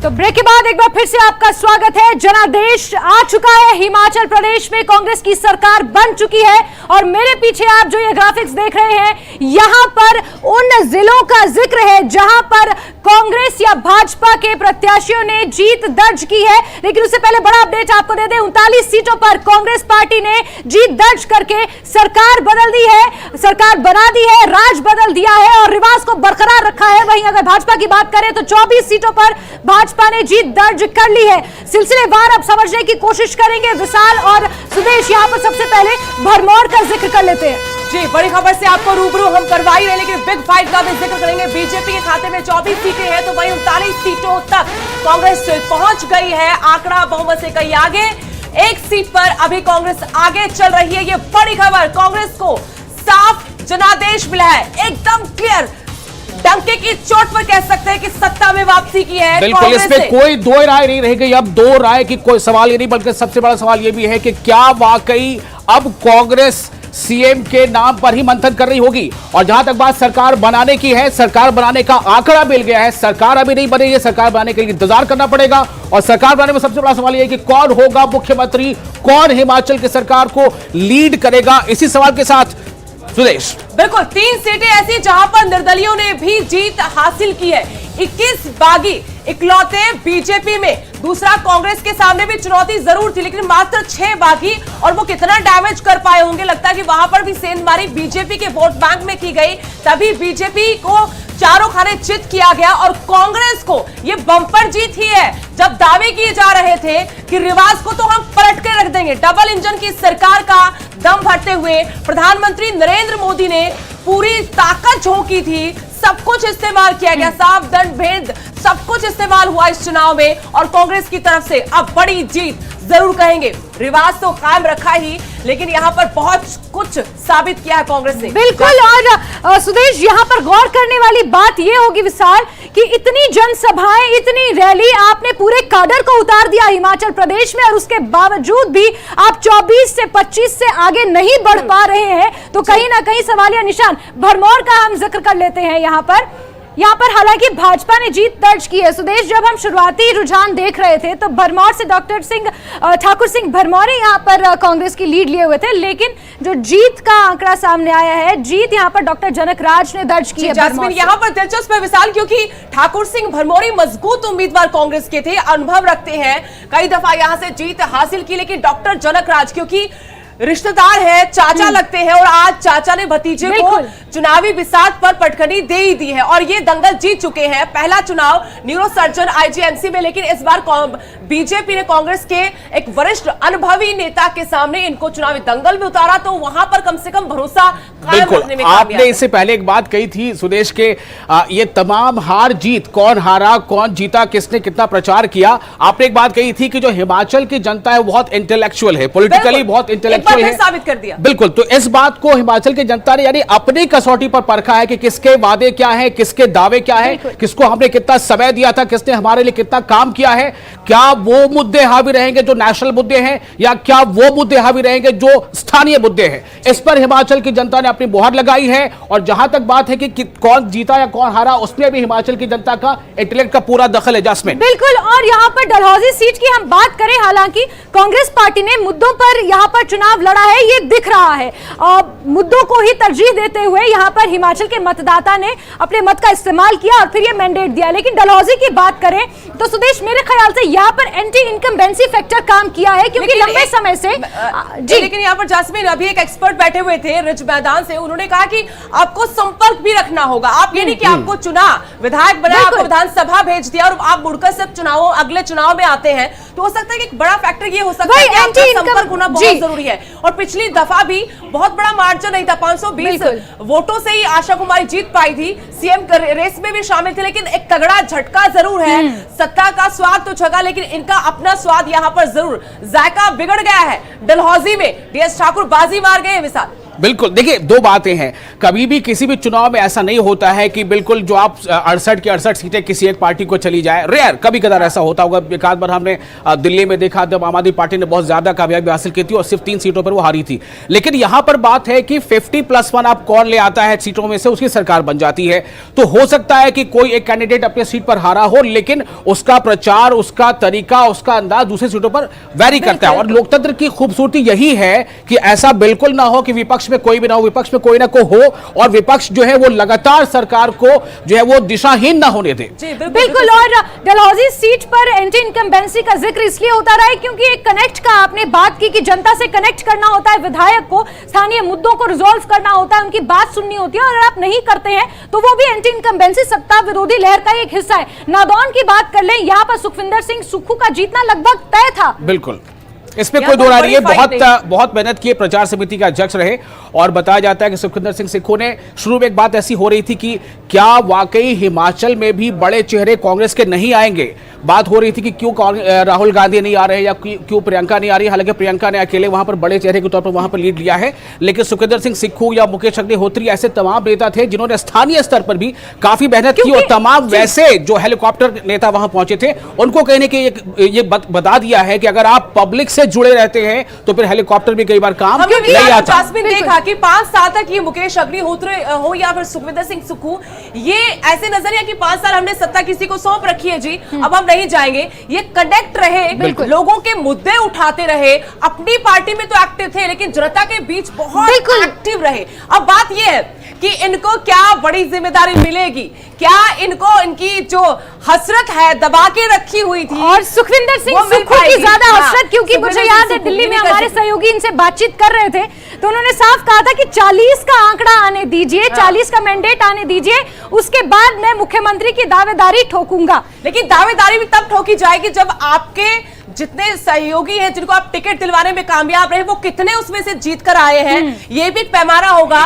तो ब्रेक के बाद एक बार फिर से आपका स्वागत है। जनादेश आ चुका है, हिमाचल प्रदेश में कांग्रेस की सरकार बन चुकी है और मेरे पीछे आप जो ये ग्राफिक्स देख रहे हैं, यहां पर उन जिलों का जिक्र है जहां पर कांग्रेस या भाजपा के प्रत्याशियों ने जीत दर्ज की है। लेकिन उससे पहले बड़ा अपडेट आपको दे दें, 39 सीटों पर कांग्रेस पार्टी ने जीत दर्ज करके सरकार बदल दी है, सरकार बना दी है, राज बदल दिया है और रिवाज को बरकरार रखा है। वहीं अगर भाजपा की बात करें तो 24 सीटों पर भाजपा ने जीत दर्ज कर ली है। सिलसिलेवार अब समझने की कोशिश करेंगे। विशाल और सुदेश, यहां पर सबसे पहले भरमौर का जिक्र कर लेते हैं। जी, बड़ी खबर से आपको रूबरू हम करवा ही रहे, लेकिन बिग फाइट का भी जिक्र करेंगे। बीजेपी के खाते में 24 सीटें हैं, तो वहीं 39 सीटों तक कांग्रेस पहुंच गई है। आंकड़ा बहुमत से कहीं आगे, एक सीट पर अभी कांग्रेस आगे चल रही है। ये बड़ी खबर, कांग्रेस को साफ जनादेश मिला है, एकदम क्लियर, डंके की चोट पर कह सकते हैं कि सत्ता में वापसी की है। बिल्कुल, इसमें कोई दो राय नहीं रह गई। अब दो राय की कोई सवाल ही नहीं, बल्कि सबसे बड़ा सवाल यह भी है कि क्या वाकई अब कांग्रेस सीएम के नाम पर ही मंथन कर रही होगी। और जहां तक बात सरकार बनाने की है, सरकार बनाने का आंकड़ा मिल गया है, सरकार अभी नहीं बनी है, सरकार बनाने के लिए इंतजार करना पड़ेगा। और सरकार बनाने में सबसे बड़ा सवाल यह है कि कौन होगा मुख्यमंत्री, कौन हिमाचल की सरकार को लीड करेगा। इसी सवाल के साथ सुदेश, बिल्कुल 3 सीटें ऐसी जहां पर निर्दलियों ने भी जीत हासिल की है। 21 बागी इकलौते बीजेपी में, दूसरा कांग्रेस के सामने भी चुनौती जरूर थी, लेकिन मात्र 6 बागी, और वो कितना डैमेज कर पाए होंगे। लगता है कि वहां पर भी सेंधमारी बीजेपी के वोट बैंक में की गई, तभी बीजेपी को चारों खाने चित किया गया और कांग्रेस को ये बम्पर जीत ही है। जब दावे किए जा रहे थे कि रिवाज को तो हम पलट के रख देंगे, डबल इंजन की सरकार का दम भरते हुए प्रधानमंत्री नरेंद्र मोदी ने पूरी ताकत झोंकी थी, सब कुछ इस्तेमाल किया गया, साफ दंड भेद सब कुछ इस्तेमाल हुआ इस चुनाव में और कांग्रेस की तरफ से अब बड़ी जीत जरूर कहेंगे। रिवाज तो कायम रखा ही, लेकिन यहाँ पर बहुत कुछ साबित किया है कांग्रेस ने। बिल्कुल, और सुदेश, यहाँ पर गौर करने वाली बात यह होगी विशाल कि इतनी जनसभाएं, इतनी रैली, आपने पूरे काडर को उतार दिया हिमाचल प्रदेश में और उसके बावजूद भी आप 24 से 25 से आगे नहीं बढ़ पा रहे हैं, तो कहीं ना कहीं सवालिया निशान। भरमौर का हम जिक्र कर लेते हैं यहाँ पर हालांकि भाजपा ने जीत दर्ज की है। सुदेश, जब हम शुरुआती रुझान देख रहे थे तो भरमौर से ठाकुर सिंह भरमौर यहाँ पर कांग्रेस की लीड लिए हुए थे, लेकिन जो जीत का आंकड़ा सामने आया है, जीत यहाँ पर डॉक्टर जनक राज ने दर्ज की है। यहाँ पर दिलचस्प है विशाल, क्योंकि ठाकुर सिंह भरमौरी मजबूत उम्मीदवार कांग्रेस के थे, अनुभव रखते हैं, कई दफा यहाँ से जीत हासिल की, लेकिन डॉक्टर जनक राज क्योंकि रिश्तेदार है, चाचा लगते हैं, और आज चाचा ने भतीजे को चुनावी बिसात पर पटखनी दे ही दी है और ये दंगल जीत चुके हैं। पहला चुनाव न्यूरोसर्जन आईजीएमसी में, लेकिन इस बार बीजेपी ने कांग्रेस के एक वरिष्ठ अनुभवी नेता के सामने इनको चुनावी दंगल में उतारा, तो वहां पर कम से कम भरोसा कायम रखने में कामयाब। आपने इससे पहले एक बात कही थी सुदेश के, ये तमाम हार जीत, कौन हारा कौन जीता, किसने कितना प्रचार किया, आपने एक बात कही थी कि जो हिमाचल की जनता है वो बहुत इंटेलेक्चुअल है, पॉलिटिकली बहुत इंटेलेक्चुअल है, साबित कर दिया। बिल्कुल, तो इस बात को हिमाचल की जनता ने यानी अपनी कसौटी पर परखा है कि किसके वादे क्या है, किसके दावे क्या है, किसको हमने कितना समय दिया था, किसने हमारे लिए कितना काम किया है। क्या वो मुद्दे हावी रहेंगे जो नेशनल मुद्दे हैं, या क्या वो मुद्दे हावी रहेंगे जो स्थानीय मुद्दे हैं। इस पर हिमाचल की जनता ने अपनी मुहर लगाई है। और जहां तक बात है कि कौन जीता या कौन हारा, उसमें भी हिमाचल की जनता का इंटेलेक्ट का पूरा दखल है। जास्मिन, बिल्कुल, और यहां पर डलहौजी सीट की हम बात करें, हालांकि कांग्रेस पार्टी ने मुद्दों पर यहां पर चुनाव लड़ा है, ये दिख रहा है, मुद्दों को ही तरजीह देते हुए यहां पर हिमाचल के मतदाता ने अपने मत का इस्तेमाल किया और फिर ये मैंडेट दिया। लेकिन डलहौजी की बात करें तो सुदेश, मेरे ख्याल से यहां पर एंटी इनकम्बेंसी फैक्टर काम किया है, क्योंकि लंबे समय से जी, लेकिन यहां पर जास्मिन, अभी एक एक्सपर्ट बैठे हुए थे रिज मैदान से, उन्होंने कहा कि आपको संपर्क भी रखना होगा। आप ये नहीं कि आपको चुना, विधायक बनाया, आपको विधानसभा भेज दिया और आप मुड़कर सिर्फ अगले चुनाव में आते हैं, तो हो सकता है कि एक बड़ा फैक्टर ये हो सकता है कि आपका संपर्क होना बहुत जरूरी है। और पिछली दफा भी बहुत बड़ा मार्जिन नहीं था, 520 वोटों से ही आशा कुमारी जीत पाई थी, सीएम रेस में भी शामिल थे, लेकिन एक तगड़ा झटका जरूर है। सत्ता का स्वाद तो जगा, लेकिन इनका अपना स्वाद यहाँ पर जरूर जायका बिगड़ गया है। डलहौजी में डीएस ठाकुर बाजी मार गए विशाल। बिल्कुल, देखिए दो बातें हैं। कभी भी किसी भी चुनाव में ऐसा नहीं होता है कि बिल्कुल जो आप 68 की 68 सीटें किसी एक पार्टी को चली जाए। रेयर, कभी कदार ऐसा होता होगा। एक आध बार हमने दिल्ली में देखा जब आम आदमी पार्टी ने बहुत ज्यादा कामयाबी हासिल की थी और सिर्फ 3 सीटों पर वो हारी थी। लेकिन यहां पर बात है कि 50+1 आप कौन ले आता है सीटों में से, उसकी सरकार बन जाती है। तो हो सकता है कि कोई एक कैंडिडेट अपने सीट पर हारा हो, लेकिन उसका प्रचार, उसका तरीका, उसका अंदाज दूसरी सीटों पर वैरी करता है। और लोकतंत्र की खूबसूरती यही है कि ऐसा बिल्कुल ना हो कि विपक्ष में कोई भी ना हो, विपक्ष में कोई ना कोई हो, और विपक्ष जो है वो लगातार सरकार को जो है वो दिशाहीन ना होने दे। बिल्कुल। और डलहौजी सीट पर एंटी इनकम्बेंसी का जिक्र इसलिए होता रहा है क्योंकि एक कनेक्ट का आपने बात की कि जनता से कनेक्ट करना होता है, विधायक को स्थानीय मुद्दों को रिजॉल्व करना होता है, उनकी बात सुननी होती है। और अगर आप नहीं करते हैं तो वो भी एंटी इनकम्बेंसी सत्ता विरोधी लहर का एक हिस्सा है। नादौन की बात कर लें, यहाँ पर सुखविंदर सिंह सुक्खू का जीतना लगभग तय था। बिल्कुल, इसमें कोई दो राय नहीं है। बहुत मेहनत की, प्रचार समिति के अध्यक्ष रहे और बताया जाता है कि सुखविंदर सिंह सुक्खू ने शुरू में एक बात ऐसी हो रही थी कि क्या वाकई हिमाचल में भी बड़े चेहरे कांग्रेस के नहीं आएंगे। बात हो रही थी कि क्यों राहुल गांधी नहीं आ रहे या क्यों प्रियंका नहीं आ रही। हालांकि प्रियंका ने अकेले वहां पर बड़े चेहरे के तौर पर वहां पर लीड लिया है, लेकिन सुखविंदर सिंह सुक्खू या मुकेश अग्निहोत्री ऐसे तमाम नेता थे जिन्होंने स्थानीय स्तर पर भी काफी मेहनत की। और तमाम वैसे जो हेलीकॉप्टर नेता वहां पहुंचे थे उनको कहने के ये बता दिया है कि अगर आप पब्लिक से जुड़े रहते हैं तो फिर हेलीकॉप्टर भी कई बार काम नहीं आता। जास्मिन देखा कि 5 साल तक ये मुकेश अग्निहोत्री हो या फिर सुखविंदर सिंह सुक्खू, ये ऐसे नजर है कि 5 साल हमने सत्ता किसी को सौंप रखी है जी, अब हम नहीं जाएंगे। ये कनेक्ट रहे, लोगों के मुद्दे उठाते रहे, अपनी पार्टी में तो एक्टिव थे लेकिन जनता के बीच बहुत एक्टिव रहे। अब बात ये है कि इनको क्या बड़ी जिम्मेदारी मिलेगी, क्या इनको इनकी जो हसरत है दबा के रखी हुई थी। और सुखविंदर सिंह सुक्खू की ज्यादा हसरत, क्योंकि मुझे याद है दिल्ली में हमारे सहयोगी इनसे बातचीत कर रहे थे तो उन्होंने साफ कहा था कि 40 का आंकड़ा आने दीजिए, 40 का मैंडेट आने दीजिए, उसके बाद मैं मुख्यमंत्री की दावेदारी ठोकूंगा। लेकिन दावेदारी भी तब ठोकी जाएगी जब आपके जितने सहयोगी हैं जिनको आप टिकट दिलवाने में कामयाब रहे वो कितने उसमें से जीत कर आए हैं, ये भी एक पैमाना होगा।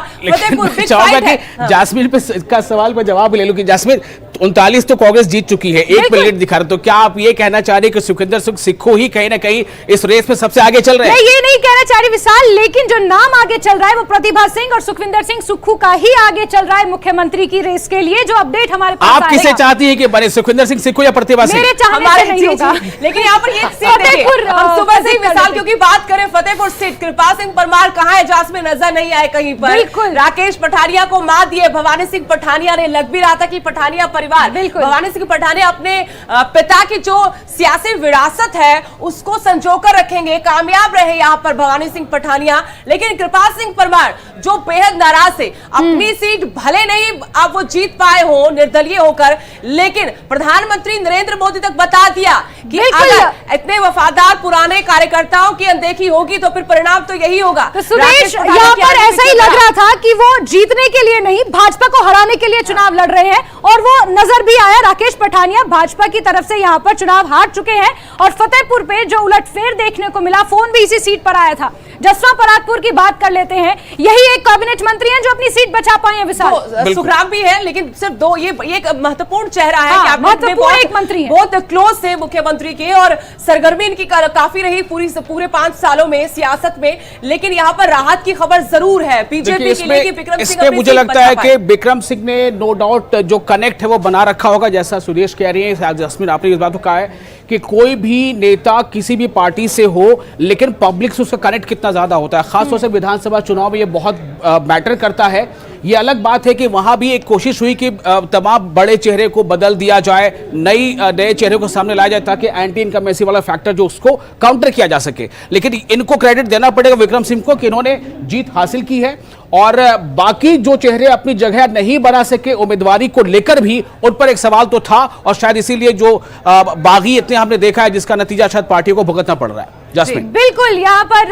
जास्मिन पे का सवाल पर जवाब ले लूं कि जास्मिन 39 तो कांग्रेस जीत चुकी है, एक पे लीड दिखा रहे, तो क्या आप ये कहना चाह रहे हैं कि सुखविंदर सिंह सुक्खू ही कहीं ना कहीं इस रेस में सबसे आगे चल रहे हैं? ये नहीं कहना चाह रही विशाल, लेकिन जो नाम आगे चल रहा है वो प्रतिभा सिंह और सुखविंदर सिंह सुक्खू का ही आगे चल रहा है मुख्यमंत्री की रेस के लिए। जो अपडेट हमारे पास आप किसे चाहती है कि बने, सुखविंदर सिंह सुक्खू या प्रतिभा सिंह? मेरे चाहने से नहीं होगा। लेकिन यहाँ पर हम सुबह से मिसाल क्योंकि बात करें फतेहपुर सीट, कृपा सिंह परमार कहाँ है जास्मिन, नजर नहीं आए कहीं पर। राकेश पठानिया को मात दिए भवानी सिंह पठानिया ने, लग भी रहा था कि पठानिया परिवार, भवानी सिंह पठानिया अपने पिता की जो सियासी विरासत है उसको संजोकर रखेंगे, कामयाब रहे यहाँ पर भवानी सिंह पठानिया। लेकिन कृपा सिंह परमार जो बेहद नाराज थे, अपनी सीट भले नहीं अब वो जीत पाए हो निर्दलीय होकर, लेकिन प्रधानमंत्री नरेंद्र मोदी तक बता दिया कि अगर इतने वफादार पुराने कार्यकर्ताओं की अनदेखी होगी तो फिर परिणाम तो यही होगा। तो सुरेश, यहाँ पर ऐसा ही लग रहा था कि वो जीतने के लिए नहीं, भाजपा को हराने के लिए चुनाव लड़ रहे हैं। और वो नजर भी आया, राकेश पठानिया भाजपा की तरफ से यहाँ पर चुनाव हार चुके हैं। और फतेहपुर पे जो उलटफेर देखने को मिला, फोन भी इसी सीट पर आया था। जसवा परागपुर की बात कर लेते हैं, यही एक कैबिनेट मंत्री हैं जो अपनी सीट बचा पाए हैं विशाल। सुखराम भी है लेकिन सिर्फ 2, ये एक महत्वपूर्ण चेहरा है, महत्वपूर्ण एक मंत्री है, बहुत क्लोज थे मुख्यमंत्री के और सरगर्मी इनकी काफी रही पूरे 5 सालों में सियासत में। लेकिन यहाँ पर राहत की खबर जरूर है बीजेपी के लिए कि विक्रम सिंह, मुझे लगता है कि विक्रम सिंह ने नो डाउट जो कनेक्ट है वो बना रखा होगा। जैसा सुरेश कह रही है, जस्मिन आपने इस बात को कहा है कि कोई भी नेता किसी भी पार्टी से हो लेकिन पब्लिक से उसका कनेक्ट कितना ज्यादा होता है, खासतौर से विधानसभा चुनाव में ये बहुत मैटर करता है। ये अलग बात है कि वहां भी एक कोशिश हुई कि तमाम बड़े चेहरे को बदल दिया जाए, नए चेहरे को सामने लाया जाए ताकि एंटी इनकम्बेंसी वाला फैक्टर जो उसको काउंटर किया जा सके। लेकिन इनको क्रेडिट देना पड़ेगा विक्रम सिंह को कि इन्होंने जीत हासिल की है और बाकी जो चेहरे अपनी जगह नहीं बना सके उम्मीदवारी को लेकर भी उन पर एक सवाल तो था और शायद इसीलिए जो बागी इतने हमने देखा है जिसका नतीजा शायद पार्टियों को भुगतना पड़ रहा है। जास्मिन, बिल्कुल, यहाँ पर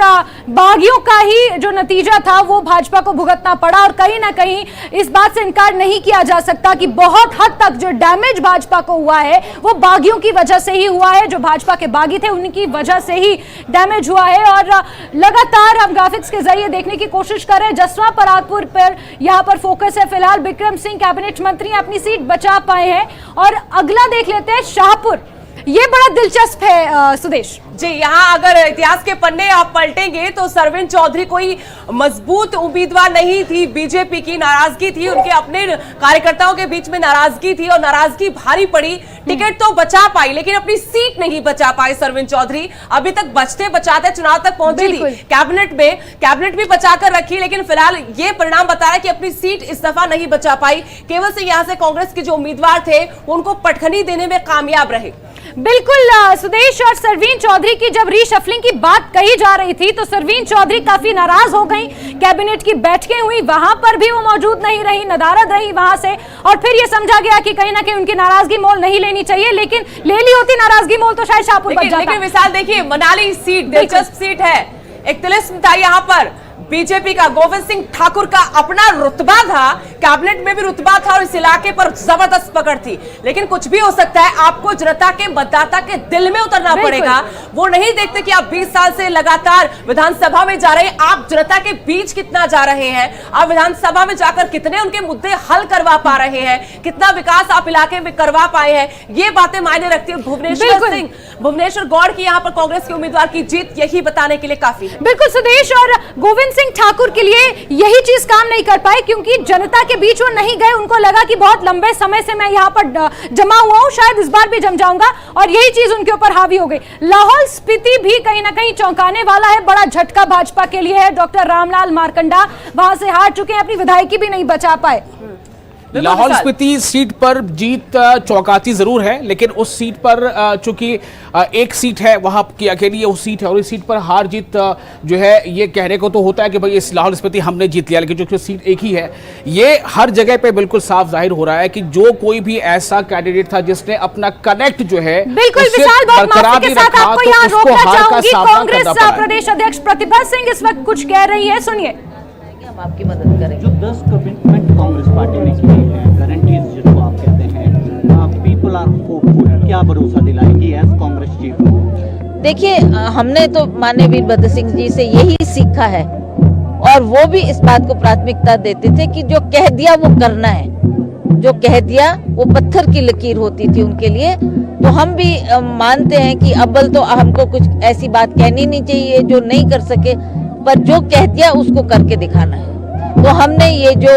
बागियों का ही जो नतीजा था वो भाजपा को भुगतना पड़ा। और कहीं ना कहीं इस बात से इनकार नहीं किया जा सकता कि बहुत हद तक जो डैमेज भाजपा को हुआ है वो बागियों की वजह से ही हुआ है। जो भाजपा के बागी थे उनकी वजह से ही डैमेज हुआ है। और लगातार हम ग्राफिक्स के जरिए देखने की कोशिश कर रहे हैं, जसवा परागपुर पर यहाँ पर फोकस है फिलहाल। विक्रम सिंह कैबिनेट मंत्री अपनी सीट बचा पाए हैं। और अगला देख लेते हैं शाहपुर। ये बड़ा दिलचस्प है सुदेश जी। यहाँ अगर इतिहास के पन्ने आप पलटेंगे तो सरवीन चौधरी कोई मजबूत उम्मीदवार नहीं थी, बीजेपी की नाराजगी थी, उनके अपने कार्यकर्ताओं के बीच में नाराजगी थी और नाराजगी भारी पड़ी। टिकट तो बचा पाई लेकिन अपनी सीट नहीं बचा पाई सरवीन चौधरी। अभी तक बचते बचाते चुनाव तक पहुंची थी, कैबिनेट भी बचाकर रखी, लेकिन फिलहाल ये परिणाम बता रहा है कि अपनी सीट इस दफा नहीं बचा पाई। केवल से यहाँ से कांग्रेस के जो उम्मीदवार थे उनको पटखनी देने में कामयाब रहे। बिल्कुल सुदेश, और सरवीन चौधरी की जब रीशफलिंग की बात कही जा रही थी तो सरवीन चौधरी काफी नाराज हो गई। कैबिनेट की बैठकें हुई, वहां पर भी वो मौजूद नहीं रही, नदारद रही वहां से, और फिर ये समझा गया कि कहीं ना कहीं उनकी नाराजगी मोल नहीं लेनी चाहिए, लेकिन ले ली होती नाराजगी मोल तो शायद शाहपुर बच जाता। लेकिन मिसाल देखिए, मनाली सीट दिलचस्प सीट है, एक तिलिस्म था यहाँ पर बीजेपी का। गोविंद सिंह ठाकुर का अपना रुतबा था, कैबिनेट में भी रुतबा था और इस इलाके पर जबरदस्त पकड़ थी। लेकिन कुछ भी हो सकता है, आपको जनता के मतदाता के दिल में उतरना पड़ेगा। वो नहीं देखते कि आप 20 साल से लगातार विधानसभा में जा रहे हैं, आप जनता के बीच कितना जा रहे हैं, आप विधानसभा में जाकर कितने उनके मुद्दे हल करवा पा रहे हैं, कितना विकास आप इलाके में करवा पाए हैं, ये बातें मायने रखती है। भुवनेश्वर गौड़ की यहाँ पर कांग्रेस के उम्मीदवार की जीत यही बताने के लिए काफी है। बिल्कुल सुदेश, और गोविंद सिंह ठाकुर के लिए यही चीज काम नहीं कर पाई क्योंकि जनता के बीच वो नहीं गए। उनको लगा कि बहुत लंबे समय से मैं यहाँ पर जमा हुआ हूं, शायद इस बार भी जम जाऊंगा, और यही चीज उनके ऊपर हावी हो गई। लाहौल स्पीति भी कहीं ना कहीं चौंकाने वाला है, बड़ा झटका भाजपा के लिए है। डॉक्टर रामलाल मारकंडा वहां से हार चुके हैं, अपनी विधायकी भी नहीं बचा पाए। लाहौल स्पीति सीट पर जीत चौंकाती जरूर है, लेकिन उस सीट पर चूंकि एक सीट है वहां की अकेली उस सीट है, और इस सीट पर हार जीत जो है ये कहने को तो होता है कि भाई इस लाहौल स्पीति हमने जीत लिया, लेकिन जो सीट एक ही है, ये हर जगह पे बिल्कुल साफ जाहिर हो रहा है कि जो कोई भी ऐसा कैंडिडेट था जिसने अपना कनेक्ट जो है बिल्कुल विशाल, बहुत माफी के साथ आपको यहाँ रोकना चाहूंगी। कांग्रेस प्रदेश अध्यक्ष प्रतिभा सिंह इस वक्त कुछ कह रही है, सुनिए। हम आपकी मदद करेंगे। जो 10 कमिटमेंट कांग्रेस पार्टी ने किए हैं, गारंटीज जिनको आप कहते हैं, पीपल आर होपफुल, क्या भरोसा दिलाएंगी एज कांग्रेस चीफ? देखिए, हमने तो माननीय वीरभद्र सिंह जी से यही सीखा है, और वो भी इस बात को प्राथमिकता देते थे कि जो कह दिया वो करना है, जो कह दिया वो पत्थर की लकीर होती थी उनके लिए। तो हम भी मानते हैं कि अव्वल तो हमको कुछ ऐसी बात कहनी नहीं चाहिए जो नहीं कर सके, पर जो कह दिया उसको करके दिखाना है। तो हमने ये जो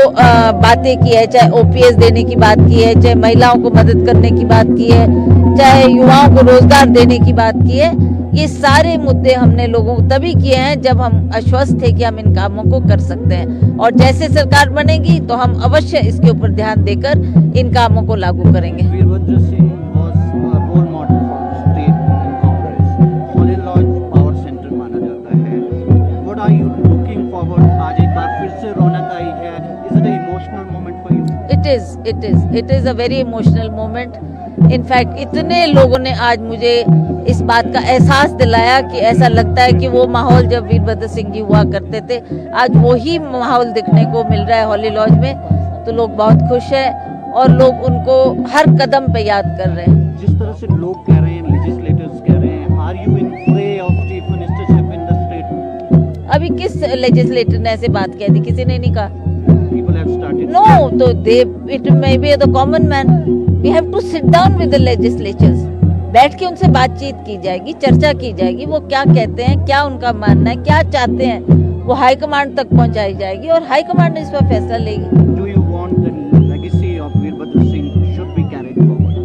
बातें की है, चाहे ओपीएस देने की बात की है, चाहे महिलाओं को मदद करने की बात की है, चाहे युवाओं को रोजगार देने की बात की है, ये सारे मुद्दे हमने लोगों को तभी किए हैं जब हम आश्वस्त थे कि हम इन कामों को कर सकते हैं, और जैसे सरकार बनेगी तो हम अवश्य इसके ऊपर ध्यान देकर इन कामों को लागू करेंगे। Virbhadra Singh was a role model for state in Congress. Holy Lodge Power Center माना जाता है। What are you looking forward? आज एक बार फिर से रौनक आई है। Is it an emotional moment for you? It is a very emotional moment. In fact, इतने लोगों ने आज मुझे इस बात का एहसास दिलाया कि ऐसा लगता है कि वो माहौल जब वीरभद्र सिंह जी हुआ करते थे, आज वही माहौल देखने को मिल रहा है हॉली लॉज में। तो लोग बहुत खुश हैं और लोग उनको हर कदम पे याद कर रहे हैं। जिस तरह से लोग कह रहे हैं, लेजिस्लेटर्स कह रहे हैं, are you in prey of chief ministership in the state? अभी किस लेजिस्लेटर ने ऐसे बात कह दी? किसी ने नहीं कहा। People have started. No, तो it may be the common man. We have to sit down with the legislatures. बैठ के उनसे बातचीत की जाएगी, चर्चा की जाएगी, वो क्या कहते हैं, क्या उनका मानना है, क्या चाहते हैं, वो हाईकमांड तक पहुंचाई जाएगी और हाईकमांड इस पर फैसला लेगी। Do you want the legacy of Veerbhadra Singh should be carried forward?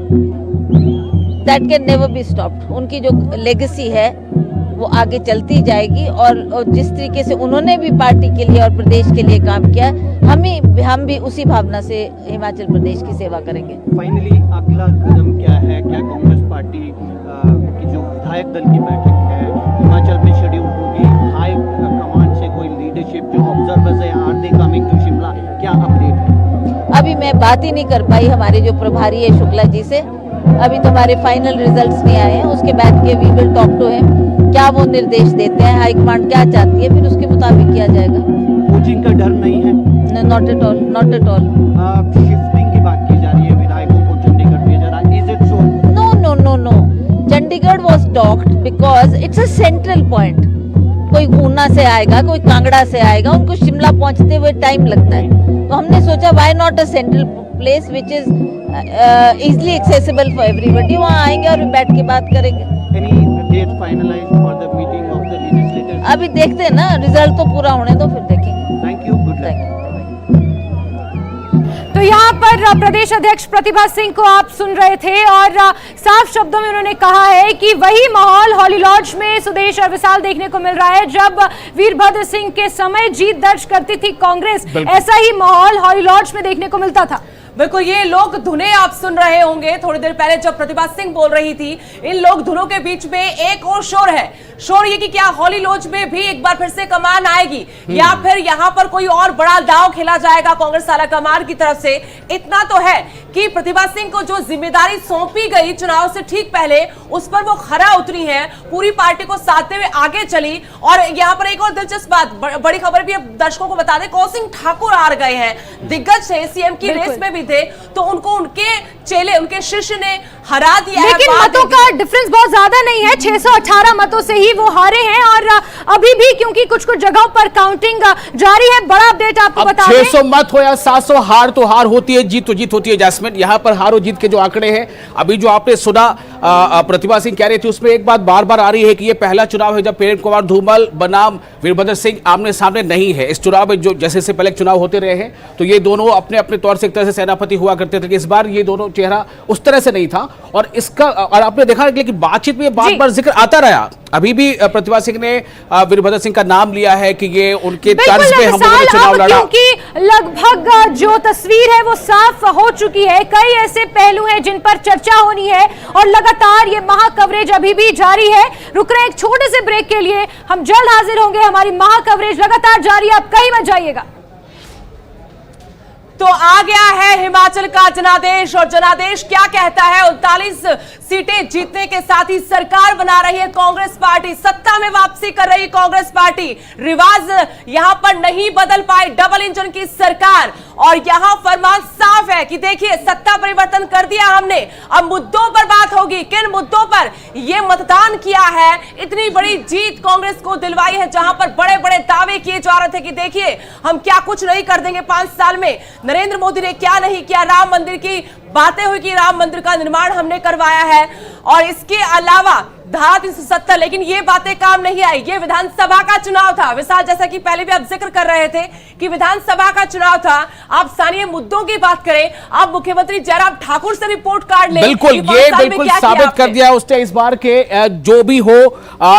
That can never be stopped. उनकी जो लेगेसी है वो आगे चलती जाएगी, और जिस तरीके से उन्होंने भी पार्टी के लिए और प्रदेश के लिए काम किया, हम भी उसी भावना से हिमाचल प्रदेश की सेवा करेंगे। फाइनली अगला कदम क्या है? क्या कांग्रेस पार्टी की जो विधायक दल की बैठक है हिमाचल में शेड्यूल होगी? हाई कमांड से कोई लीडरशिप, जो ऑब्जर्वर्स है, are they coming to Shimla? क्या अपडेट है? अभी मैं बात ही नहीं कर पाई हमारे जो प्रभारी है शुक्ला जी से। अभी तो हमारे फाइनल रिजल्ट्स नहीं आए हैं, उसके बाद के we will talk to him, क्या वो निर्देश देते हैं, हाईकमांड क्या चाहती है, फिर उसके मुताबिक किया जाएगा। कोचिंग का डर नहीं है? Not at all, not at all. Shifting की बात की जा रही है, विधायकों को चंडीगढ़ भेजा जा रहा है, is it so? No, Chandigarh was docked because it's a central point. कोई ऊना से आएगा, कोई कांगड़ा से आएगा, उनको शिमला पहुंचते हुए टाइम लगता है, तो हमने सोचा why not a central place which is easily accessible for everybody, वहाँ आएंगे और बैठ के बात करेंगे। Any date finalized for the meeting of the legislators? अभी देखते हैं ना, रिजल्ट तो पूरा होने दो, फिर देखेंगे। Thank you. Good luck. Thank you. तो यहाँ पर प्रदेश अध्यक्ष प्रतिभा सिंह को आप सुन रहे थे और साफ शब्दों में उन्होंने कहा है कि वही माहौल हॉली लॉज में सुदेश और विशाल देखने को मिल रहा है जब वीरभद्र सिंह के समय जीत दर्ज करती थी कांग्रेस, ऐसा ही माहौल हॉली लॉज में देखने को मिलता था। बिल्कुल, ये लोग धुनें आप सुन रहे होंगे थोड़ी देर पहले जब प्रतिभा सिंह बोल रही थी। इन लोग धुनों के बीच में एक और शोर है, शोर ये कि क्या हॉली लॉज में भी एक बार फिर से कमान आएगी या फिर यहां पर कोई और बड़ा दांव खेला जाएगा कांग्रेस आला कमान की तरफ से। इतना तो है कि प्रतिभा सिंह को जो जिम्मेदारी सौंपी गई चुनाव से ठीक पहले, उस पर वो खरा उतरी है, पूरी पार्टी को साधते हुए आगे चली। और यहाँ पर एक और दिलचस्प बात, बड़ी खबर भी अब दर्शकों को बता दें, कौशिक ठाकुर हार गए हैं, दिग्गज है, सीएम की रेस में भी थे, तो उनको उनके चेले, उनके शिष्य ने हरा दिया। लेकिन मतों का डिफरेंस बहुत ज्यादा नहीं है, 618 मतों से ही वो हारे हैं और अभी भी क्योंकि कुछ कुछ जगहों पर काउंटिंग जारी है। बड़ा अपडेट आपको बता दें, 600 मत हो या 700, हार तो हार होती है, जीत तो जीत होती है। जैस्मिन, यहाँ पर हार और जीत के जो आंकड़े हैं, अभी जो आपने सुना प्रतिभा सिंह कह रही थी, उसमें एक बात बार बार आ रही है कि ये पहला चुनाव है जब प्रेम कुमार धूमल बनाम वीरभद्र सिंह आमने सामने नहीं है। इस चुनाव में जो जैसे से पहले चुनाव होते रहे हैं तो ये दोनों अपने अपने तौर से एक तरह से सेनापति हुआ करते थे, कि इस बार ये दोनों चेहरा उस तरह से नहीं था। और इसका और आपने देखा कि बातचीत में बार बार जिक्र आता रहा। अभी भी प्रतिभा सिंह ने वीरभद्र सिंह का नाम लिया है कि ये उनके तर्ज पे हम लोगों ने चुनाव लड़ा, क्योंकि लगभग जो तस्वीर है वो साफ हो चुकी है। कई ऐसे पहलू हैं जिन पर चर्चा होनी है और लगातार ये महा कवरेज अभी भी जारी है। रुक रहे हैं एक छोटे से ब्रेक के लिए, हम जल्द हाजिर होंगे। हमारी महा कवरेज लगातार जारी है, आप कहीं मत जाइएगा। तो आ गया है हिमाचल का जनादेश, और जनादेश क्या कहता है? 39 सीटें जीतने के साथ ही सरकार बना रही है कांग्रेस पार्टी, सत्ता में वापसी कर रही है कांग्रेस पार्टी। रिवाज यहां पर नहीं बदल पाई डबल इंजन की सरकार, और यहां फरमान साफ है कि देखिए सत्ता परिवर्तन कर दिया हमने, अब मुद्दों पर बात होगी। किन मुद्दों पर यह मतदान किया है, इतनी बड़ी जीत कांग्रेस को दिलवाई है, जहां पर बड़े बड़े दावे किए जा रहे थे कि देखिए हम क्या कुछ नहीं कर देंगे 5 साल में, नरेंद्र मोदी ने क्या नहीं किया, राम मंदिर की बातें हुई कि राम मंदिर का निर्माण हमने करवाया है, और इसके अलावा धारा 370, लेकिन ये बातें काम नहीं आई। ये विधानसभा का चुनाव था विशाल, जैसा कि पहले भी आप जिक्र कर रहे थे कि विधानसभा का चुनाव था। आप स्थानीय मुद्दों की बात करें, आप मुख्यमंत्री जयराम ठाकुर से रिपोर्ट कार्ड लें। बिल्कुल, ये बिल्कुल साबित कर दिया उसने इस बार के जो भी हो,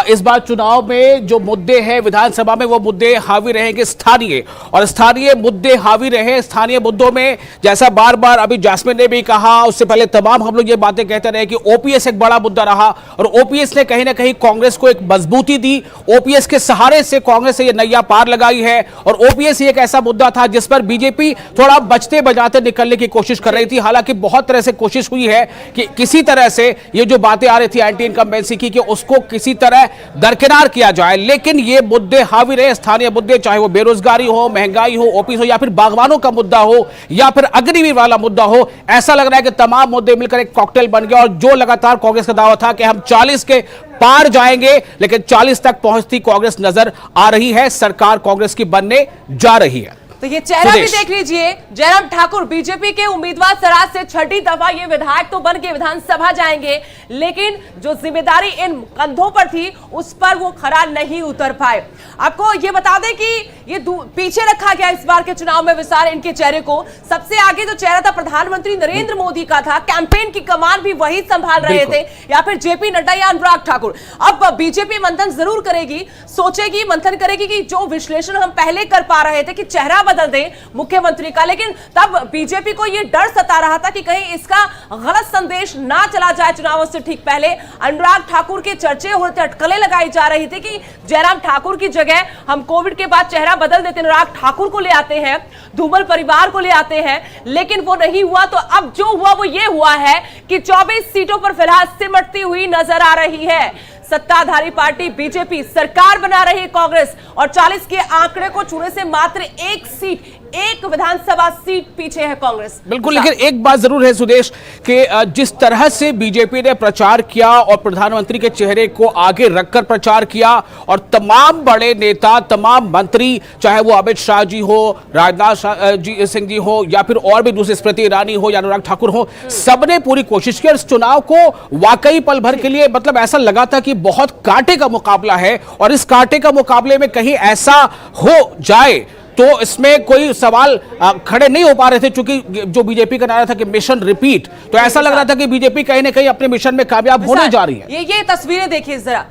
इस बार चुनाव में जो मुद्दे हैं विधानसभा में, वो मुद्दे हावी रहेंगे स्थानीय, और स्थानीय मुद्दे हावी रहे। स्थानीय मुद्दों में जैसा बार बार अभी जैस्मिन ने भी कहा, उससे पहले तमाम हम लोग ये बातें कहते रहे कि ओपीएस एक बड़ा मुद्दा रहा, और ओपीएस ने कहीं ना कहीं कांग्रेस को एक मजबूती दी। ओपीएस के सहारे से कांग्रेस से ये नैया पार लगाई है, और ओपीएस एक ऐसा मुद्दा था जिस पर बीजेपी थोड़ा बचते बजाते निकलने की कोशिश कर रही थी। हालांकि बहुत तरह से कोशिश हुई है कि किसी तरह से ये जो बातें आ रही थी एंटी इनकम्बेंसी की, कि उसको किसी तरह दरकिनार किया जाए, लेकिन ये मुद्दे हावी रहे। स्थानीय मुद्दे, चाहे वो बेरोजगारी हो, महंगाई हो, ओपीएस हो, या फिर बागवानों का मुद्दा हो, या फिर अग्निवीर वाला मुद्दा हो, ऐसा लग रहा है कि तमाम मुद्दे मिलकर एक कॉकटेल बन गया। और जो लगातार कांग्रेस का दावा था कि हम 40 के पार जाएंगे, लेकिन 40 तक पहुंचती कांग्रेस नजर आ रही है। सरकार कांग्रेस की बनने जा रही है। तो ये चेहरा भी देख लीजिए, जयराम ठाकुर बीजेपी के उम्मीदवार सराज से छठी दफा ये विधायक तो बन के विधानसभा जाएंगे, लेकिन जो जिम्मेदारी इन कंधों पर थी उस पर वो खरा नहीं उतर पाए। आपको ये बता दें कि ये पीछे रखा गया इस बार के चुनाव में विशाल इनके चेहरे को। सबसे आगे जो चेहरा था प्रधानमंत्री नरेंद्र मोदी का था, कैंपेन की कमान भी वही संभाल रहे थे, या फिर जेपी नड्डा या अनुराग ठाकुर। अब बीजेपी मंथन जरूर करेगी, सोचेगी, मंथन करेगी कि जो विश्लेषण हम पहले कर पा रहे थे कि चेहरा बदल दे मुख्यमंत्री का, लेकिन तब बीजेपी को यह डर सता रहा था कि कहीं इसका गलत संदेश ना चला जाए चुनावों से ठीक पहले। अनुराग ठाकुर के चर्चे होते, अटकलें लगाई जा रही थी कि जयराम ठाकुर की जगह हम कोविड के बाद चेहरा बदल देते, अनुराग ठाकुर को ले आते हैं, धूमल परिवार को ले आते हैं, लेकिन वो नहीं हुआ। तो अब जो हुआ वो ये हुआ है कि 24 सीटों पर फिलहाल सिमटती हुई नजर आ रही है। सत्ताधारी पार्टी बीजेपी सरकार बना रही है कांग्रेस, और 40 के आंकड़े को छूने से मात्र एक सीट एक विधानसभा सीट पीछे है कांग्रेस। बिल्कुल, लेकिन एक बात जरूर है सुदेश कि जिस तरह से बीजेपी ने प्रचार किया और प्रधानमंत्री के चेहरे को आगे रखकर प्रचार किया और तमाम बड़े नेता, तमाम मंत्री, चाहे वो अमित शाह जी हो, राजनाथ सिंह जी हो या फिर और भी दूसरे स्मृति ईरानी हो या अनुराग ठाकुर हो, सबने पूरी कोशिश की और इस चुनाव को वाकई पल भर के लिए मतलब ऐसा लगा था कि बहुत कांटे का मुकाबला है और इस कांटे का मुकाबले में कहीं ऐसा हो जाए तो इसमें कोई सवाल खड़े नहीं हो पा रहे थे, क्योंकि जो बीजेपी का नारा था कि मिशन रिपीट, तो ऐसा लग रहा था कि बीजेपी कहीं ना कहीं अपने मिशन में कामयाब होने जा रही है। ये तस्वीरें देखिए जरा,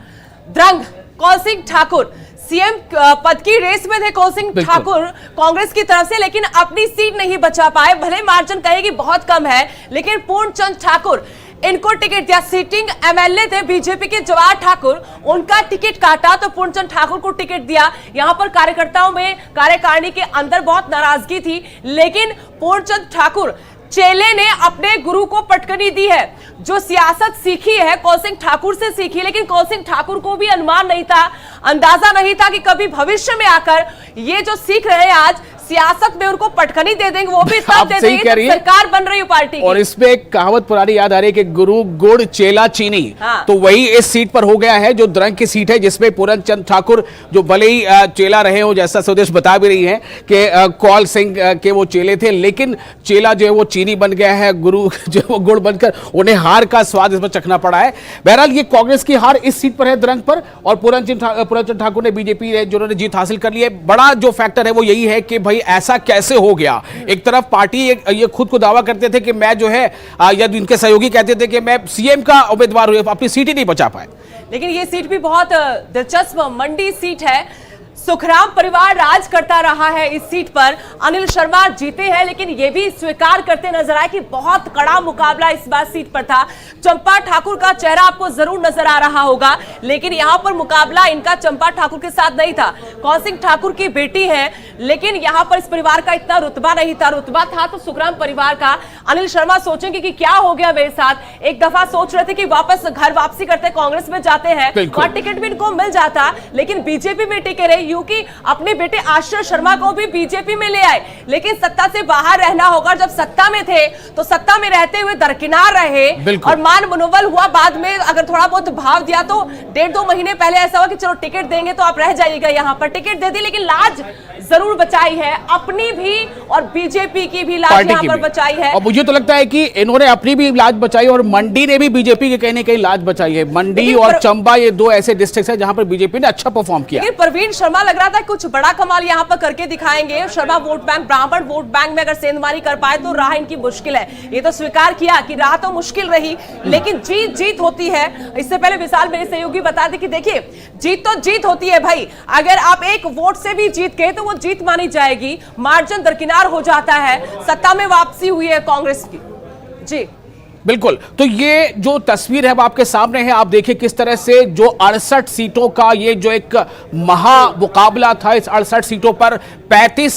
द्रंग कौल सिंह ठाकुर सीएम पद की रेस में थे कौल सिंह ठाकुर कांग्रेस की तरफ से, लेकिन अपनी सीट नहीं बचा पाए। भले मार्जिन कहेगी बहुत कम है, लेकिन पूर्णचंद ठाकुर इनको टिकट दिया। सिटिंग एमएलए थे बीजेपी के जवाहर ठाकुर, उनका टिकट काटा तो पूर्णचंद ठाकुर को टिकट दिया। यहां पर कार्यकर्ताओं में, कार्यकारिणी के अंदर बहुत नाराजगी थी, लेकिन पूर्णचंद ठाकुर चेले ने अपने गुरु को पटकनी दी है। जो सियासत सीखी है कौल सिंह ठाकुर से सीखी, लेकिन कौल सिंह ठाकुर को भी अनुमान नहीं था, अंदाजा नहीं था कि कभी भविष्य में आकर ये जो सीख रहे हैं आज सियासत में उनको पटकनी दे देंगे, वो भी तब दे देंगे जब सरकार बन रही हो पार्टी की। और इसमें एक कहावत पुरानी याद आ रही है कि गुरु गुड़ चेला चीनी, तो वही इस सीट पर हो गया है जो द्रंग की सीट है, जिसमें पूरनचंद ठाकुर जो भले ही चेला रहे हो, जैसा स्वदेश बता भी रही है कि कौल सिंह के वो चेले थे, लेकिन चेला जो है वो चीनी बन गया है, गुरु जो है वो गुड़ बनकर उन्हें हार का स्वाद इस पर चखना पड़ा है। बहरहाल ये कांग्रेस की हार इस सीट पर है द्रंग पर, और पूरनचंद ठाकुर ने, बीजेपी ने जिन्होंने जीत हासिल कर ली है। बड़ा जो फैक्टर है वो यही है कि भाई ऐसा कैसे हो गया। एक तरफ पार्टी ये खुद को दावा करते थे कि मैं जो है या इनके सहयोगी कहते थे कि मैं सीएम का उम्मीदवार हूं, अपनी सीट ही नहीं बचा पाए। लेकिन ये सीट भी बहुत दिलचस्प मंडी सीट है। सुखराम परिवार राज करता रहा है इस सीट पर। अनिल शर्मा जीते हैं, लेकिन ये भी स्वीकार करते नजर आए कि बहुत कड़ा मुकाबला इस बार सीट पर था। चंपा ठाकुर का चेहरा आपको जरूर नजर आ रहा होगा, लेकिन यहां पर मुकाबला इनका चंपा ठाकुर के साथ नहीं था। कौल सिंह ठाकुर की बेटी है, लेकिन यहां पर इस परिवार का इतना रुतबा नहीं था। रुतबा था तो सुखराम परिवार का। अनिल शर्मा सोचेंगे कि क्या हो गया मेरे साथ। एक दफा सोच रहे थे कि वापस घर वापसी करते, कांग्रेस में जाते हैं, वहां टिकट भी इनको मिल जाता, लेकिन बीजेपी में टिके रहे, क्योंकि अपने बेटे आश्रय शर्मा को भी बीजेपी में ले आए। लेकिन सत्ता से बाहर रहना होगा। जब सत्ता में थे तो सत्ता में रहते हुए दरकिनार रहे और मान मनोबल हुआ। बाद में अगर थोड़ा बहुत भाव दिया तो 1.5-2 महीने पहले ऐसा हुआ कि चलो टिकट देंगे तो आप रह जाइएगा, यहां पर टिकट दे दी, लेकिन लाज जरूर बचाई है, अपनी भी और बीजेपी की भी लाज यहां पर बचाई है। और मुझे तो लगता है कि इन्होंने अपनी भी लाज बचाई और मंडी ने भी बीजेपी के कहीं ना कहीं लाज बचाई है। मंडी और चंबा ये दो ऐसे डिस्ट्रिक्ट है जहां पर बीजेपी ने अच्छा परफॉर्म किया। प्रवीण शर्मा लग रहा था कुछ बड़ा कमाल यहां पर करके दिखाएंगे। शर्मा वोट बैंक, ब्राह्मण वोट बैंक में अगर सेंधमारी कर पाए तो राह इनकी मुश्किल है। ये तो स्वीकार किया कि राह तो मुश्किल रही, लेकिन जीत होती है। इससे पहले विशाल मेरे सहयोगी बता दे कि देखिए जीत तो जीत होती है भाई। अगर आप एक वोट से भी जीत गए तो वो जीत मानी जाएगी। मार्जिन दरकिनार हो जाता है। सत्ता में वापसी हुई है कांग्रेस की। जी बिल्कुल, तो ये जो तस्वीर है वो आपके सामने है। आप देखिए किस तरह से जो 68 सीटों का ये जो एक महा मुकाबला था, इस 68 सीटों पर 35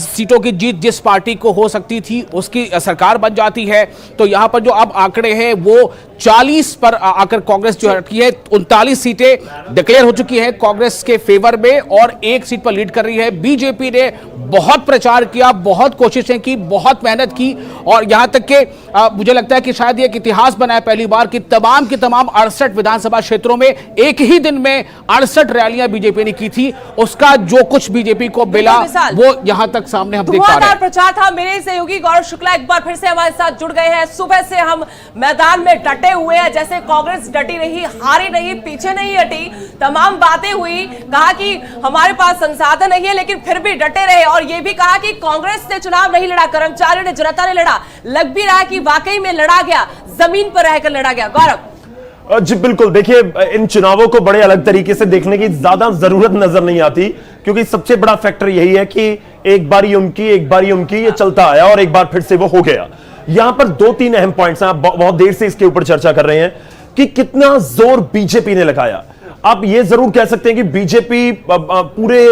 सीटों की जीत जिस पार्टी को हो सकती थी उसकी सरकार बन जाती है। तो यहां पर जो अब आंकड़े हैं वो 40 पर आकर कांग्रेस जो हटकी है, 39 सीटें डिक्लेयर हो चुकी है कांग्रेस के फेवर में और 1 सीट पर लीड कर रही है। बीजेपी ने बहुत प्रचार किया, बहुत कोशिशें की, बहुत मेहनत की और यहां तक के मुझे लगता है कि शायद ये एक इतिहास बना है पहली बार कि तमाम की तमाम 68 विधानसभा क्षेत्रों में एक ही दिन में 68 रैलियां बीजेपी ने की थी। उसका जो कुछ बीजेपी को मिला वो यहां तक सामने हम देख पा रहे हैं। प्रचार था। मेरे सहयोगी गौरव शुक्ला एक बार फिर से हमारे साथ जुड़ गए हैं। सुबह से हम मैदान में डटे हुए हैं, जैसे कांग्रेस डटी रही, हारी नहीं, पीछे नहीं हटी। तमाम बातें हुई, कहा कि हमारे पास संसाधन नहीं है लेकिन फिर भी डटे रहे और यह भी कहा कि कांग्रेस ने चुनाव नहीं लड़ा, कर्मचारियों ने, जनता ने लड़ा। लग भी रहा कि वाकई में लड़ा गया, जमीन पर रहकर लड़ा गया। गौरव जी बिल्कुल, देखिए इन चुनावों को बड़े अलग तरीके से देखने की ज्यादा जरूरत नजर नहीं आती, क्योंकि सबसे बड़ा फैक्टर यही है कि एक बारी उनकी ये चलता आया और एक बार फिर से वो हो गया। यहां पर 2-3 अहम पॉइंट्स हैं, आप बहुत देर से इसके ऊपर चर्चा कर रहे हैं कि कितना जोर बीजेपी ने लगाया। आप ये जरूर कह सकते हैं कि बीजेपी पूरे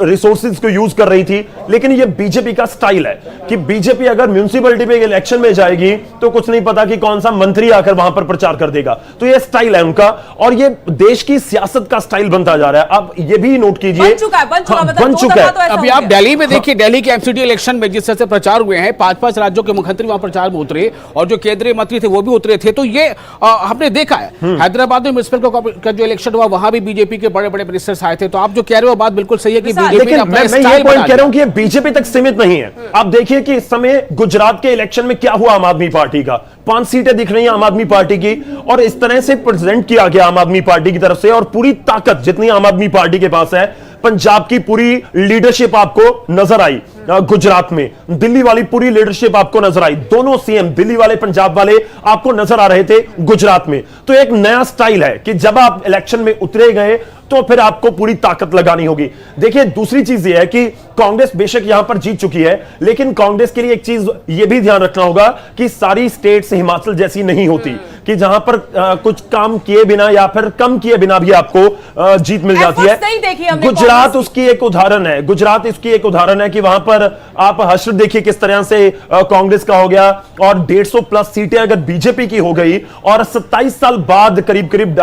रिसोर्सेज को यूज कर रही थी, लेकिन ये बीजेपी का स्टाइल है कि बीजेपी अगर म्युनिसिपैलिटी पे इलेक्शन में जाएगी तो कुछ नहीं पता कि कौन सा मंत्री आकर वहां पर प्रचार कर देगा। तो ये स्टाइल है उनका, और ये देश की सियासत का स्टाइल बनता जा रहा है। आप ये भी नोट कीजिए, बन चुका है, बन चुका है। अभी आप दिल्ली में देखिए, दिल्ली के एमसीडी इलेक्शन में जिस तरह से प्रचार हुए हैं, 5-5 राज्यों के मुख्यमंत्री वहां प्रचार में उतरे और जो केंद्रीय मंत्री थे वो भी उतरे थे। तो ये हमने देखा है हैदराबाद में म्युनिसिपल का जो इलेक्शन हुआ वहां भी बीजेपी के बड़े बड़े मिनिस्टर्स आए थे। तो आप जो कह रहे हो बात बिल्कुल सही है कि बीजेपी मैं ये पॉइंट कह रहा हूं कि ये बीजेपी तक सीमित नहीं है। आप देखिए कि इस समय गुजरात के इलेक्शन में क्या हुआ आम आदमी पार्टी का, 5 सीटें दिख रही हैं आम आदमी पार्टी की, और इस तरह से प्रेजेंट किया गया आम आदमी पार्टी की तरफ से, और पूरी ताकत जितनी आम आदमी पार्टी के पास है, पंजाब की पूरी लीडरशिप आपको नजर आई गुजरात में, दिल्ली वाली पूरी लीडरशिप आपको नजर आई, दोनों सीएम दिल्ली वाले पंजाब वाले आपको नजर आ रहे थे गुजरात में। तो एक नया स्टाइल है कि जब आप इलेक्शन में उतरे गए तो फिर आपको पूरी ताकत लगानी होगी। देखिए दूसरी चीज यह है कि कांग्रेस बेशक यहां पर जीत चुकी है, लेकिन कांग्रेस के लिए एक चीज यह भी ध्यान रखना होगा कि सारी स्टेट्स हिमाचल जैसी नहीं होती कि जहां पर कुछ काम किए बिना या फिर कम किए बिना भी आपको जीत मिल जाती है। गुजरात उसकी एक उदाहरण है, गुजरात इसकी एक उदाहरण है कि वहां पर आप हश्र देखिए किस तरह से कांग्रेस का हो गया, और 150 प्लस सीटें अगर बीजेपी की हो गई, और 27 साल बाद करीब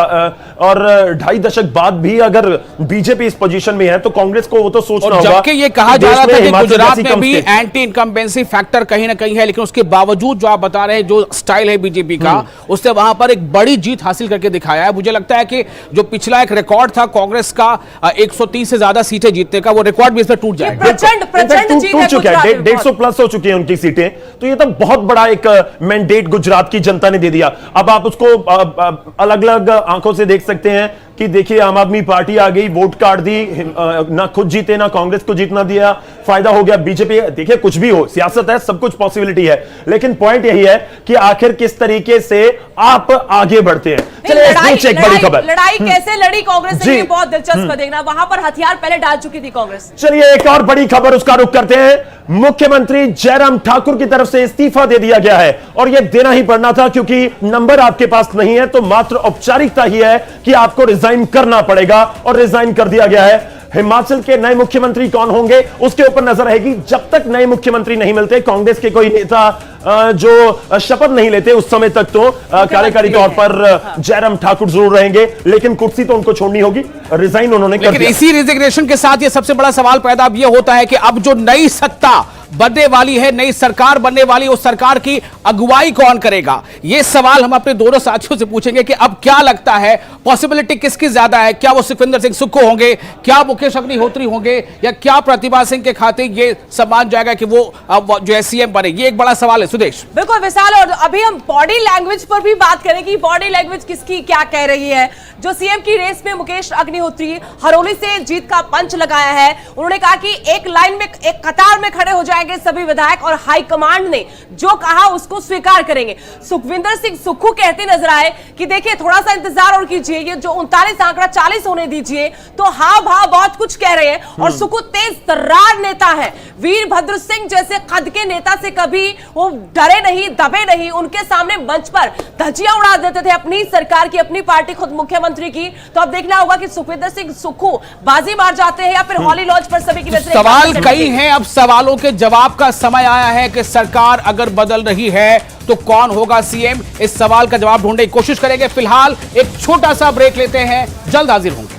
और 2.5 दशक बाद भी अगर बीजेपी इस पोजीशन में है तो कांग्रेस को वो तो सोचना होगा। जबकि ये कहा जा रहा था कि गुजरात में भी एंटी इनकम्बेंसी फैक्टर कहीं ना कहीं है, लेकिन उसके बावजूद जो आप बता रहे हैं जो स्टाइल है बीजेपी का, उससे वहां पर एक बड़ी जीत हासिल करके दिखाया है। मुझे लगता है कि जो पिछला एक रिकॉर्ड था कांग्रेस का 130 से ज्यादा सीटें जीतने का, वो रिकॉर्ड भी इसमें टूट जाएगा। टूट चुका है, 150 प्लस हो चुकी है उनकी सीटें। तो ये तो बहुत बड़ा एक मैंडेट गुजरात की जनता ने दे दिया। अब आप उसको अलग अलग आंखों से देख सकते हैं कि देखिए आम आदमी पार्टी आ गई, वोट काट दी, ना खुद जीते ना कांग्रेस को जीतना दिया, फायदा हो गया बीजेपी। देखिए कुछ भी हो, सियासत है, सब कुछ पॉसिबिलिटी है, लेकिन पॉइंट यही है कि आखिर किस तरीके से आप आगे बढ़ते हैं। चलिए एक बड़ी खबर, लड़ाई कैसे लड़ी कांग्रेस ने, बहुत दिलचस्प देखना। वहां पर हथियार पहले डाल चुकी थी कांग्रेस। चलिए एक और बड़ी खबर, उसका रुख करते हैं। मुख्यमंत्री जयराम ठाकुर की तरफ से इस्तीफा दे दिया गया है, और यह देना ही पड़ना था क्योंकि नंबर आपके पास नहीं है, तो मात्र औपचारिकता ही है कि आपको रिजाइन करना पड़ेगा, और रिजाइन कर दिया गया है। हिमाचल के नए मुख्यमंत्री कौन होंगे उसके ऊपर नजर रहेगी। जब तक नए मुख्यमंत्री नहीं मिलते, कांग्रेस के कोई नेता जो शपथ नहीं लेते, उस समय तक तो कार्यकारी तौर पर जयराम ठाकुर जरूर रहेंगे, लेकिन कुर्सी तो उनको छोड़नी होगी। रिजाइन उन्होंने कर दिया। इसी रिजिग्नेशन के साथ ये सबसे बड़ा सवाल पैदा अब ये होता है कि अब जो नई सत्ता बनने वाली है, नई सरकार बनने वाली, उस सरकार की अगुवाई कौन करेगा? ये सवाल हम अपने दोनों साथियों से पूछेंगे कि अब क्या लगता है पॉसिबिलिटी किसकी ज्यादा है? क्या वो सुखविंदर सिंह सुक्खू होंगे, क्या मुकेश अग्निहोत्री होंगे, या क्या प्रतिभा सिंह के खाते ये सम्मान जाएगा कि वो जो है सीएम बने? ये एक बड़ा सवाल है सुदेश। बिल्कुल विशाल, और अभी हम बॉडी लैंग्वेज पर भी बात करेंगे। बॉडी लैंग्वेज किसकी क्या कह रही है? जो सीएम की रेस में मुकेश अग्निहोत्री हरोली से जीत का पंच लगाया है, उन्होंने कहा कि एक लाइन में, एक कतार में खड़े हो जाएंगे सभी विधायक, और हाईकमांड ने जो कहा उसको स्वीकार करेंगे। सुखविंदर सिंह सुक्खू कहते नजर आए कि देखिए थोड़ा सा इंतजार और कीजिए, ये जो 39 आंकड़ा 40 होने दीजिए। तो हाँ भा बहुत कुछ कह रहे हैं, और सुक्खू तेज तर्रार नेता है, वीरभद्र सिंह जैसे कद के नेता से कभी वो डरे नहीं, दबे नहीं, उनके सामने मंच पर धज्जियां उड़ा देते थे अपनी सरकार की, अपनी पार्टी, खुद मुख्यमंत्री की। तो अब देखना होगा कि सुखविंदर सिंह सुक्खू बाजी मार जाते हैं या फिर हॉली लॉन्च पर सभी की नजरें। सवाल कई हैं, अब सवालों के जवाब का समय आया है कि सरकार अगर बदल रही है तो कौन होगा सीएम? इस सवाल का जवाब ढूंढने की कोशिश करेंगे। फिलहाल एक छोटा सा ब्रेक लेते हैं, जल्द हाजिर होंगे।